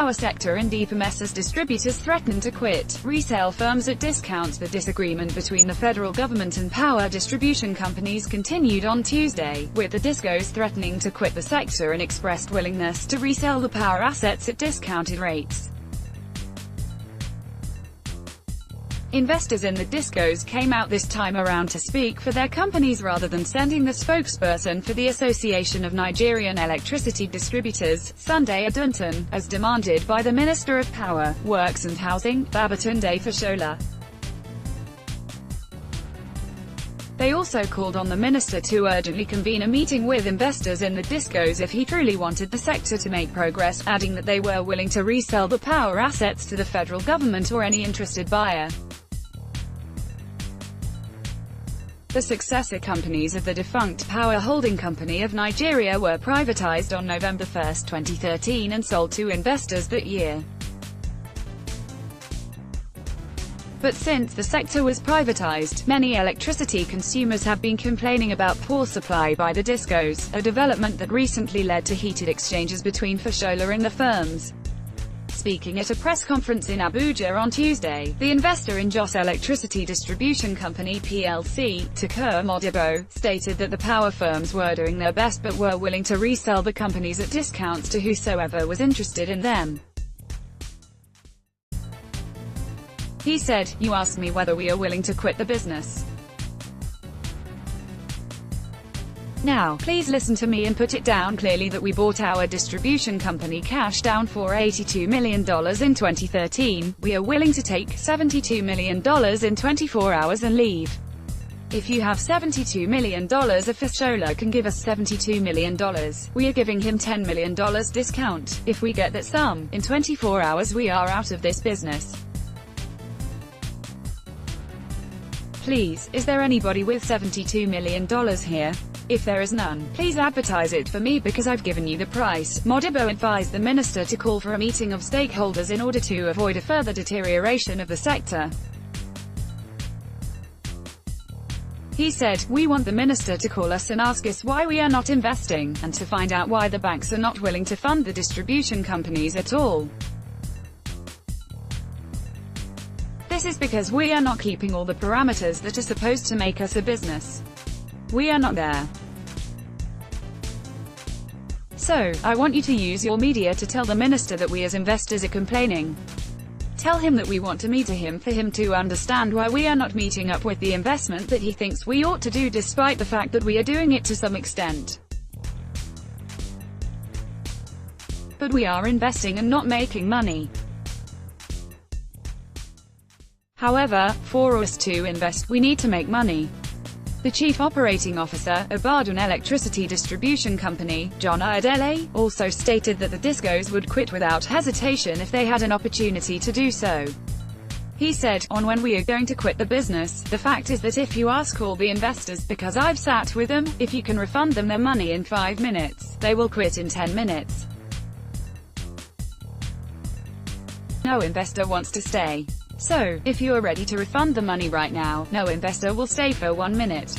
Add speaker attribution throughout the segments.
Speaker 1: power sector and DPMS as distributors threaten to quit. Resale firms at discount. The disagreement between the federal government and power distribution companies continued on Tuesday, with the discos threatening to quit the sector and expressed willingness to resell the power assets at discounted rates. Investors in the discos came out this time around to speak for their companies rather than sending the spokesperson for the Association of Nigerian Electricity Distributors, Sunday Adunton, as demanded by the Minister of Power, Works and Housing, Babatunde Fashola. They also called on the minister to urgently convene a meeting with investors in the discos if he truly wanted the sector to make progress, adding that they were willing to resell the power assets to the federal government or any interested buyer. The successor companies of the defunct Power Holding Company of Nigeria were privatized on November 1, 2013 and sold to investors that year. But since the sector was privatized, many electricity consumers have been complaining about poor supply by the discos, a development that recently led to heated exchanges between Fashola and the firms. Speaking at a press conference in Abuja on Tuesday, the investor in Jos Electricity Distribution Company plc, Tukur Modibo, stated that the power firms were doing their best but were willing to resell the companies at discounts to whosoever was interested in them. He said, "You asked me whether we are willing to quit the business. Now, please listen to me and put it down clearly that we bought our distribution company cash down for $82 million in 2013, we are willing to take $72 million in 24 hours and leave. If you have $72 million, if Fashola can give us $72 million, we are giving him $10 million discount. If we get that sum, in 24 hours we are out of this business. Please, is there anybody with $72 million here? If there is none, please advertise it for me because I've given you the price." Modibo advised the minister to call for a meeting of stakeholders in order to avoid a further deterioration of the sector. He said, "We want the minister to call us and ask us why we are not investing, and to find out why the banks are not willing to fund the distribution companies at all. This is because we are not keeping all the parameters that are supposed to make us a business. We are not there. So, I want you to use your media to tell the minister that we as investors are complaining. Tell him that we want to meet him for him to understand why we are not meeting up with the investment that he thinks we ought to do despite the fact that we are doing it to some extent. But we are investing and not making money. However, for us to invest, we need to make money." The chief operating officer, Ibadan Electricity Distribution Company, John Ayodele, also stated that the discos would quit without hesitation if they had an opportunity to do so. He said, "On when we are going to quit the business, the fact is that if you ask all the investors, because I've sat with them, if you can refund them their money in 5 minutes, they will quit in 10 minutes. No investor wants to stay. So, if you are ready to refund the money right now, no investor will stay for 1 minute."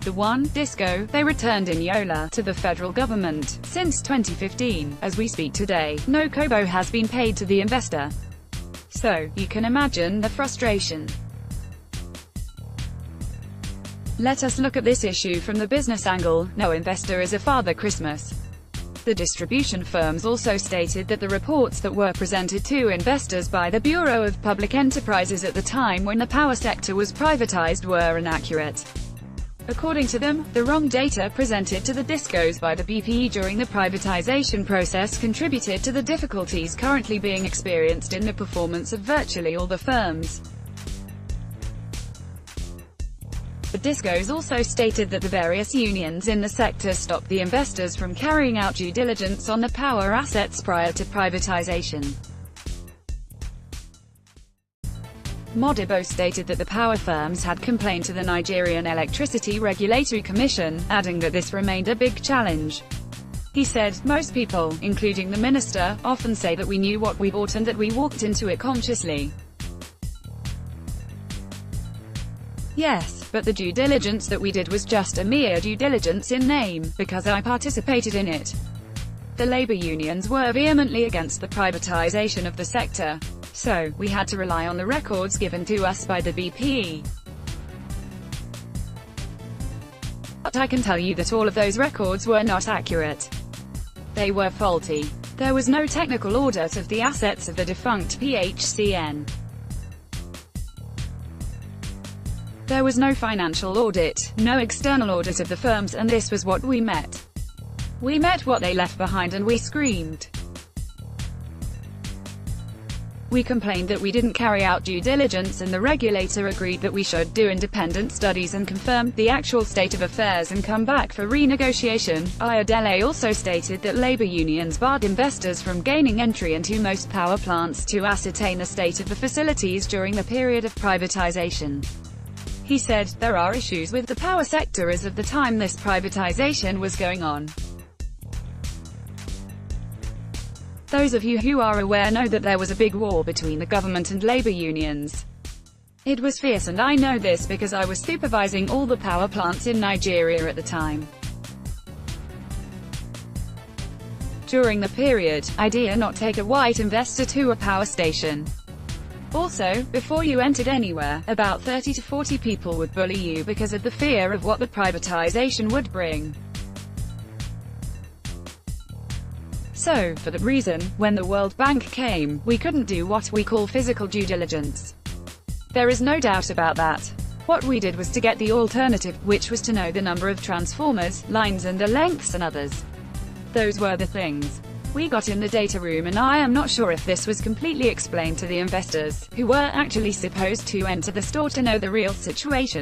Speaker 1: The one disco they returned in Yola to the federal government. Since 2015, as we speak today, no kobo has been paid to the investor. So, you can imagine the frustration. Let us look at this issue from the business angle. No investor is a Father Christmas. The distribution firms also stated that the reports that were presented to investors by the Bureau of Public Enterprises at the time when the power sector was privatized were inaccurate. According to them, the wrong data presented to the discos by the BPE during the privatization process contributed to the difficulties currently being experienced in the performance of virtually all the firms. The discos also stated that the various unions in the sector stopped the investors from carrying out due diligence on the power assets prior to privatization. Modibo stated that the power firms had complained to the Nigerian Electricity Regulatory Commission, adding that this remained a big challenge. He said, "Most people, including the minister, often say that we knew what we bought and that we walked into it consciously. Yes, but the due diligence that we did was just a mere due diligence in name, because I participated in it. The labor unions were vehemently against the privatization of the sector. So, we had to rely on the records given to us by the BP. But I can tell you that all of those records were not accurate. They were faulty. There was no technical audit of the assets of the defunct PHCN. There was no financial audit, no external audit of the firms, and this was what we met. We met what they left behind and we screamed. We complained that we didn't carry out due diligence, and the regulator agreed that we should do independent studies and confirm the actual state of affairs and come back for renegotiation. Ayodele also stated that labor unions barred investors from gaining entry into most power plants to ascertain the state of the facilities during the period of privatization. He said, "There are issues with the power sector as of the time this privatization was going on. Those of you who are aware know that there was a big war between the government and labor unions. It was fierce, and I know this because I was supervising all the power plants in Nigeria at the time. During the period, I dare not take a white investor to a power station. Also, before you entered anywhere, about 30 to 40 people would bully you because of the fear of what the privatization would bring. So, for that reason, when the World Bank came, we couldn't do what we call physical due diligence. There is no doubt about that. What we did was to get the alternative, which was to know the number of transformers, lines and the lengths and others. Those were the things we got in the data room, and I am not sure if this was completely explained to the investors, who were actually supposed to enter the store to know the real situation.